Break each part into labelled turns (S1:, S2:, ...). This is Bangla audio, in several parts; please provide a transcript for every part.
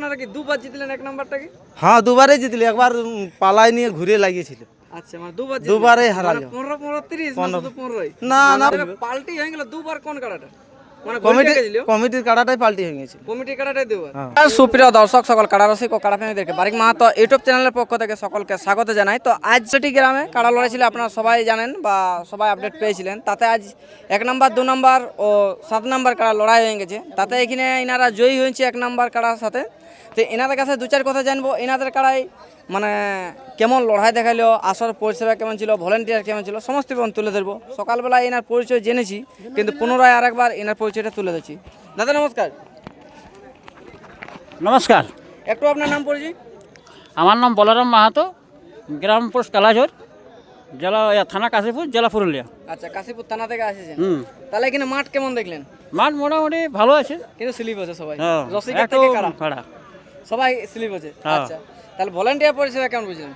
S1: আপনারা কি দুবার জিতলেন এক নাম্বারটা কি?
S2: হ্যাঁ দুবারই জিতলি, একবার পালাই নিয়ে ঘুরে লাগিয়েছিল।
S1: আচ্ছা মানে দুবার
S2: দুবারই হারালো।
S1: 15 15 30 না শুধু 15ই?
S2: না না
S1: পাল্টি হয়ে গেল দুবার কোন কাড়াটা? মানে
S2: কমিটির কাড়াটাই পাল্টি হয়ে গেছে।
S1: কমিটি কাড়াটাই দুবার। সুপ্রিয় দর্শক সকল কাড়ারসিক ও কাড়াপ্রেমীদেরকে বারিক মাহাতো ইউটিউব চ্যানেলের পক্ষ থেকে সকলকে স্বাগত জানাই। তো আজ সেটি গ্রামে কাড়া লড়াই ছিল, আপনারা সবাই জানেন বা সবাই আপডেট পেয়েছিলেন। তাতে আজ 1 নাম্বার 2 নাম্বার ও 7 নাম্বার কাড়া লড়াই হয়ে গেছে। তাতে এখানে এনারা জয়ী হয়েছে 1 নাম্বার কাড়ার সাথে। তো এনাদের কাছে 2-4 কথা জানবো। এনাদের কাড়াই মানে কেমন লড়াই দেখালো, আসর পরিষেবা কেমন ছিল, ভলেন্টিয়ার কেমন ছিল, সমস্ত কিছু তুলে ধরবো। সকালবেলায় এনার পরিচয় জেনেছি, কিন্তু পুনরায় আরেকবার এনার পরিচয়টা তুলে দিচ্ছি। দাদা নমস্কার।
S3: নমস্কার,
S1: একটু আপনার নাম পরিচয়।
S3: আমার নাম বলরাম মাহাতো, গ্রাম পোস্ট কালাঝোর, জেলা থানা কাশীপুর, জেলা পুরুলিয়া।
S1: আচ্ছা, কাশীপুর থানা থেকে আসেছেন। তাহলে এখানে মাঠ কেমন দেখলেন?
S3: মাঠ মোটামুটি ভালো আছে,
S1: কিন্তু স্লিপ আছে সবাই,
S3: হ্যাঁ,
S1: রসিকের
S3: একটু
S1: থেকে কারা
S3: খাড়া।
S1: সবাই স্লিপ আছে।
S3: হ্যাঁ।
S1: আচ্ছা, তাহলে ভলেন্টিয়ার পরিষেবা কেমন বুঝলেন?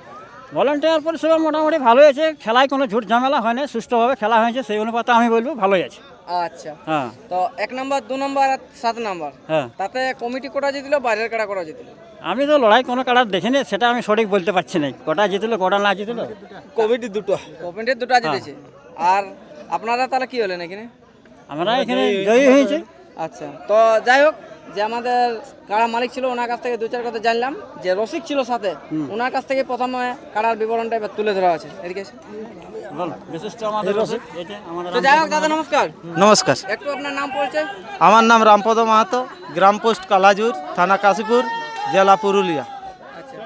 S3: ভলেন্টিয়ার পরিষেবা মোটামুটি ভালোই আছে, খেলায় কোনো ঝুট ঝামেলা হয় না, সুষ্ঠুভাবে খেলা হয়েছে, সেই অনুপাতে আমি বলবো ভালোই আছে।
S1: আচ্ছা,
S3: হ্যাঁ
S1: তো 1 নাম্বার 2 নাম্বার আর 7 নাম্বার,
S3: হ্যাঁ,
S1: তাতে কমিটি কোটা জিতলো, বাইরের কাড়া কোটা জিতলো?
S3: আমি তো লড়াই কোনো কাটার দেখিনি, সেটা আমি সঠিক বলতে পারছি না, কটা জিতলো কটা না জিতলো।
S2: কমিটি দুটো,
S1: কমিটির দুটো জিতেছে। আর আপনারা তাহলে কি হলেন এখানে?
S3: আমরা এখানে জয়ী হয়েছে।
S1: আচ্ছা, তো যাই হোক, যে আমাদের কাড়া মালিক ছিল ওনার কাছ থেকে 2-4 কথা জানলাম। যে রসিক ছিল সাথে, ওনার কাছ থেকে প্রথমে কাড়ার বিবরণটা এবার তুলে ধরা আছে। এদিকে এসে।
S3: বিশিষ্ট আমাদের
S1: তো যাই হোক দাদা নমস্কার।
S2: নমস্কার,
S1: একটু আপনার নাম পরিচয়।
S2: আমার নাম রামপদ মাহাতো, গ্রাম পোস্ট কালাজুর, থানা কাশীপুর, জেলা পুরুলিয়া।
S1: আচ্ছা,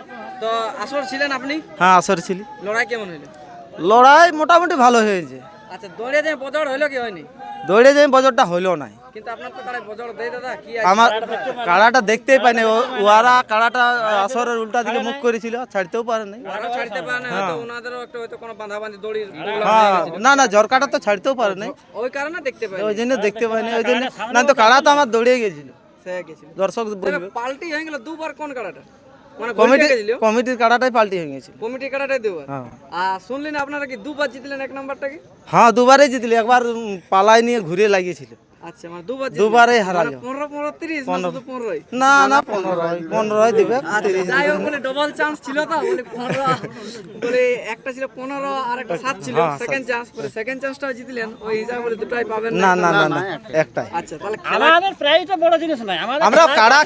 S1: তো আসর ছিলেন আপনি?
S2: হ্যাঁ আসর ছিলি।
S1: লড়াই কেমন হইলো?
S2: লড়াই মোটামুটি ভালো হয়েছে।
S1: আচ্ছা, দৌড়ে যে বজড় হইলো কি হয়নি?
S2: দৌড়ে যাই বজরটা হইলো নাই,
S1: কিন্তু আপনার তো কাড়ায় বজড় দেই দাদা কি
S2: আমার কাড়াটা দেখতেই পাইনি। ওরা কাড়াটা আসরের উল্টা দিকে মুখ করেছিল, ছাড়তেও পারে নাই।
S1: আরো ছাড়তে পারে না, হয়তো ওনাদেরও একটা হয়তো কোনো বাঁধাবাঁধি দড়ির প্রবলেম হয়ে
S2: হ্যাঁ
S1: গেছিল।
S2: না না, ঝরকাটা তো ছাড়তেও পারে নাই,
S1: ওই কারণে দেখতে পাই
S2: ওই জন্য দেখতে পাইনি। ওই জন্য না তো কাড়া তো আমার দৌড়ে গেছিল,
S1: সে গেছিল।
S2: দর্শক বলবে।
S1: পাল্টি হয়ে গেল দুবার কোন কাড়াটা? মানে
S2: কমিটির কাড়াটাই পাল্টি হয়ে গেছে।
S1: কমিটি কাড়াটাই দুবার।
S2: হ্যাঁ
S1: আর শুনলেন আপনারা কি দুবার জিতলেন 1 নাম্বারটা কি?
S2: হ্যাঁ দুবারই জিতলি, একবার পালাই নিয়ে ঘুরে লাগিয়েছিল।
S1: আচ্ছা, মানে দুবার
S2: দুবারই হারালো।
S1: 15 15 30 না শুধু 15ই?
S2: না না 15 দিবে।
S1: আচ্ছা, যাই হোক, বলে ডবল চান্স ছিল তো, বলে 15, বলে একটা ছিল 15 আর একটা 7 ছিল সেকেন্ড চান্স, বলে সেকেন্ড চান্সটাও জিতলেন। ওই হিসাবে বলে দুটাই পাবেন
S2: না না না না, একটাই।
S1: আচ্ছা, তাহলে
S3: আমাদের প্রাইজটা বড় জিনিস নয়,
S2: আমরা কাড়া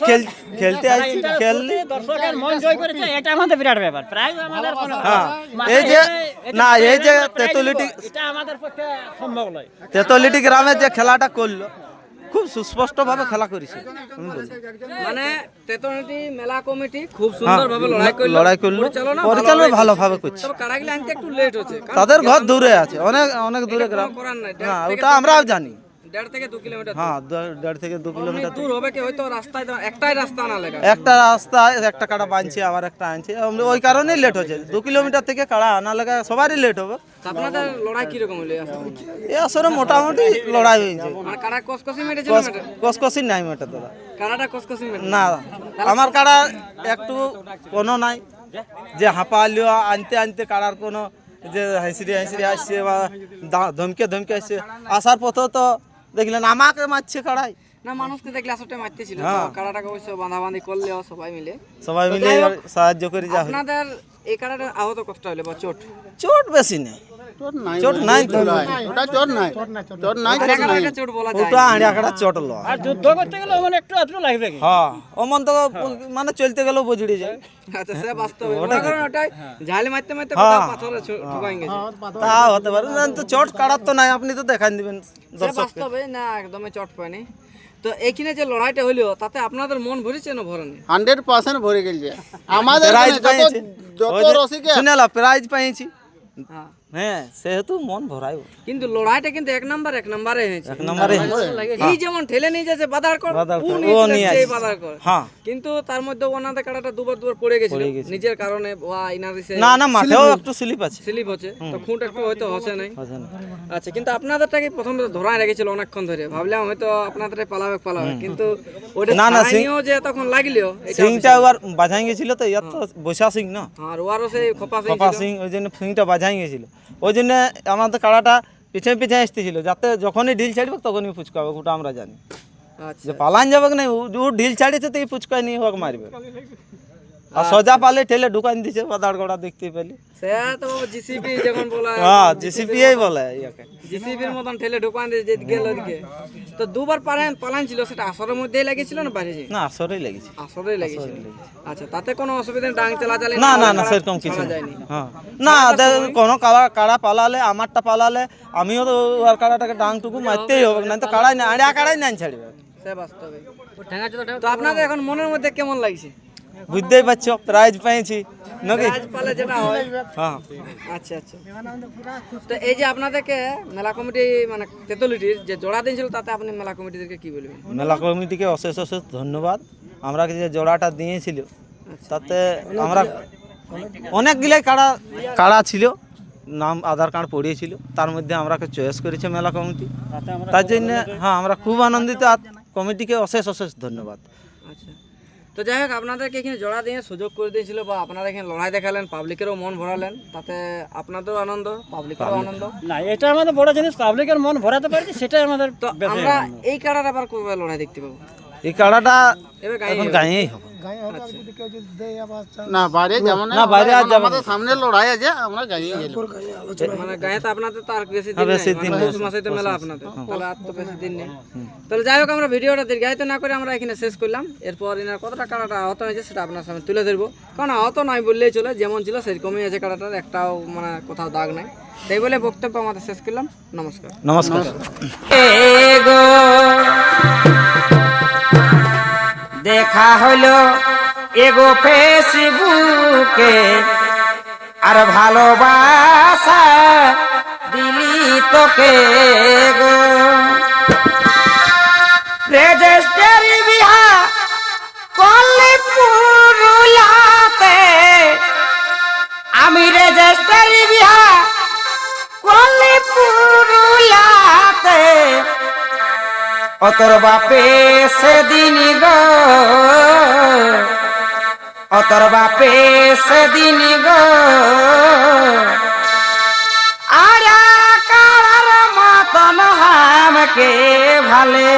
S2: খেলতে আসছি, খেললি
S3: দর্শকের মন জয় করেছে, এটা আমাদের বিরাট ব্যাপার। প্রাইজ আমাদের কোনো
S2: হ্যাঁ এই যে না, এই যে তেতুলিটি
S3: এটা আমাদের পক্ষে সম্ভব নয়।
S2: তেতুলিটি গ্রামে যে খেলাটা করলো, খুব সুস্পষ্ট ভাবে খেলা করেছে।
S1: মানে তেতনটি মেলা কমিটি খুব সুন্দরভাবে
S2: লড়াই করলো, পরিচালনা ভালোভাবে করছে।
S1: তবে কাড়াগুলো আনতে একটু লেট হচ্ছে, কারণ
S2: তাদের ঘর দূরে আছে, অনেক অনেক দূরে গ্রাম।
S1: করার নাই।
S2: হ্যাঁ ওটা আমরাও জানি।
S1: 1.5 থেকে 2 কিলোমিটার
S2: হ্যাঁ 1.5 থেকে 2 কিলোমিটার
S1: দূর হবে কি, হয়তো রাস্তায় একটাই রাস্তা না লেখা।
S2: একটা রাস্তা, একটা কাড়া বাঁধছে, আবার একটা আনছে, ওই কারণেই লেট হচ্ছে। 2 কিলোমিটার থেকে কাড়া আনা লাগা, সবারই লেট হবে।
S1: আপনাদের লড়াই কি রকম হলো?
S2: এই আসরে মোটামুটি লড়াই হয়েছে।
S1: মানে কাড়া কসকসি মেরেছিল?
S2: কসকসি নাই মেটা দাদা,
S1: কাড়াটা কসকসি মেরে
S2: না আমার কাড়া একটু কোনো নাই, যে হাঁপা আলিও আনতে আনতে কাড়ার কোনো যে হাঁসিরে হাঁসিরে আসছে বা ধমকে ধমকে আসছে। আসার পথেও তো দেখলেন আমাকে মারছে কাড়াই।
S1: না, মানুষকে দেখলে আসলে মারতেছিল।
S2: হ্যাঁ।
S1: কাড়াটাকে অবশ্য বাঁধাবাঁধি করলেও সবাই মিলে
S2: সাহায্য করে যা হলো।
S1: আপনাদের এই কাড়াটা আহত কষ্ট হলো বা চোট?
S2: চোট বেশি নেই, চোট নাই তো,
S4: ওটা চোট নাই, চোট নাই, চোট নাই।
S1: একটা চোট বলা যায়
S2: ওটা আড়িয়া কাড়া চোট লো।
S3: আর যুদ্ধ করতে গেলে মানে একটু আধটু লাগবে কি?
S2: হ্যাঁ ওমন তো মানে চলতে গেলেও বজড়ে যায়।
S1: আচ্ছা, সে বাস্তব। ওটাই ঝালে মারতে মারতে কোথাও পাথরে ঠুকাই গেছে।
S2: তা হতে পারে না, তো চোট কাড়ার তো নাই, আপনি তো দেখান দিবেন
S1: সে
S2: দর্শককে।
S1: বাস্তবে না, একদমই চট পায়নি। তো এইখানে যে লড়াইটা হইলো, তাতে আপনাদের মন ভরেছে না ভরেনি?
S4: 100% ভরে গেছে আমাদের।
S2: প্রাইজ
S4: এখানে
S2: পাইছি,
S4: যত রসিকে
S2: শুনেলা প্রাইজ পাইছি।
S1: হ্যাঁ,
S2: হ্যাঁ সেহেতু মন ভরাইব।
S1: কিন্তু লড়াইটা কিন্তু 1 নাম্বারে হয়েছে।
S2: 1 নম্বরে
S1: এই যেমন ঠেলে নিয়ে যাচ্ছে বাদারকর,
S2: বাদারকর,
S1: ও
S2: ও
S1: নিয়ে
S2: নিয়ে
S1: যাচ্ছে
S2: আসছে।
S1: বাদারকর।
S2: হ্যাঁ
S1: কিন্তু তার মধ্যে ওনাদের কাটাটা দুবার পড়ে গেছিল নিজের কারণে।
S2: না না, মাঠেও একটু স্লিপ আছে।
S1: স্লিপ হচ্ছে, তো খুঁট একটু হয়তো হচ্ছে নাই।
S2: আছে না।
S1: আচ্ছা, কিন্তু আপনাদেরটাকে প্রথমে ধরায় রেখেছিল অনেকক্ষণ ধরে, ভাবলাম হয়তো আপনাদের পালাবে, কিন্তু ওটা
S2: না, না,
S1: ছাড়াইনিও যে তখন লাগলো।
S2: সিংটা এবার বাজাই গেছিল তো, ইয়ার তো বৈশা সিং না,
S1: আর ওয়ারও সেই খোপা
S2: কপা সিং, ওই জন্য সিংটা বাজাই গেছিল। ওই জন্য আমাদের কাড়াটা পিছনে পিছনে আসতেছিল, যাতে যখনই ঢিল ছাড়বে তখনই ফুচকাবে, ওটা আমরা জানি।
S1: আচ্ছা
S2: যে পালান যাবে না ও ঢিল ছাড়িয়েছে তো এই পুচকাই নিয়ে হোক মারবে আর সোজা পালে ঠেলে ঢুকান দিছে পাতাড় গোড়া দেখতে পেলি
S1: সে তো জিসিপি যখন বলা
S2: হ্যাঁ জিসিপিআই বলে ইয়াকে
S1: জিসিপির মতন ঠেলে ঢুকান দিয়ে যেদিকে গেল ওদিকে তো দুবার পালান ছিল সেটা আসরের মধ্যেই লেগেছিল না বাইরে যে
S2: না আসরেই লেগেছে
S1: আসরেই লেগেছিল আচ্ছা তাতে কোনো অসুবিধা নেই, ডাং চালাচালি
S2: না না না
S1: কাড়া
S2: সেরকম কিছু
S1: চালা
S2: না।
S1: যায়নি
S2: হ্যাঁ না কোনো কাড়া পালালে আমারটা পালালে আমিও তো আর কাড়াটাকে ডাংটুকু মারতেই হবে না তো কাড়াই না আড়িয়া কাড়াই না ছাড়বে
S1: সে বাস্তবে তো আপনাদের এখন মনের মধ্যে কেমন লাগছে
S2: বুঝতেই পারছো প্রাইজ পেয়েছি নাকি
S1: আজ পালে যেটা হয়
S2: হ্যাঁ
S1: আচ্ছা আচ্ছা তো এই যে আপনাদেরকে মেলা কমিটি মানে তেতুলিটির যে জোড়া দিয়েছিল তাতে আপনি মেলা কমিটিদেরকে কি বলবেন?
S2: মেলা কমিটিকে অশেষ অশেষ ধন্যবাদ আমরা যে জোড়াটা দিয়েছিল তাতে আমরা অনেকগুলাই কাড়া ছিল নাম আধার কার্ড পড়িয়েছিল তার মধ্যে আমরাকে চয়েস করেছে মেলা কমিটি তার জন্য হ্যাঁ আমরা খুব আনন্দিত আর কমিটিকে অশেষ অশেষ ধন্যবাদ।
S1: আচ্ছা তো যাই হোক আপনাদেরকে এখানে জোড়া দিয়ে সুযোগ করে দিয়েছিল বা আপনারা এখানে লড়াই দেখালেন, পাবলিকেরও মন ভরালেন, তাতে আপনাদেরও আনন্দ পাবলিকেরও আনন্দ।
S3: না এটা আমাদের বড় জিনিস, পাবলিকের মন ভরাতে পারছি সেটাই আমাদের
S1: তো আমরা এই কাড়ার আবার কবে লড়াই দেখতে পাবো?
S2: এই কাড়াটা
S1: এবার গায়ে
S2: এখন গাঁয়েই হবে
S4: না বাইরে যেমন
S2: না, বাইরে আর যাবো না।
S4: আমাদের সামনে লড়াই আছে আমরা গাইয়ে গেলাম
S1: মানে গায়ে তো আপনাদের তো আর বেশি
S2: হ্যাঁ, বেশি
S1: দিন
S2: দিন
S1: নেই,
S2: নেই।
S1: পৌষ মাসে তো মেলা আপনাদের, তাহলে আর তো বেশি দিন নেই। তাহলে যাই হোক আমরা ভিডিওটা দীর্ঘায়িত না করে আমরা এখানে শেষ করলাম। এরপর এনার কতটা কাড়াটা আহত হয়েছে সেটা আপনার সামনে তুলে ধরবো, কারণ আহত নয় বললেই চলে, যেমন ছিল সেরকমই আছে কাড়াটার, একটাও মানে কোথাও দাগ নাই। তাই বলে বক্তব্য আমাদের শেষ করলাম। নমস্কার।
S2: নমস্কার।
S1: দেখা হলো এগো ফেসবুকে আর ভালোবাসা দিলি তোকে গো, রেজিস্ট্রি বিহা করলে পুরুলাতে, আমি রেজিস্ট্রি বিহা করলে পুরুলাতে, ও তোর বাপে সেদিন গো, ও তোর বাপে সেদিন গো, আর কারার মতন হামকে ভালে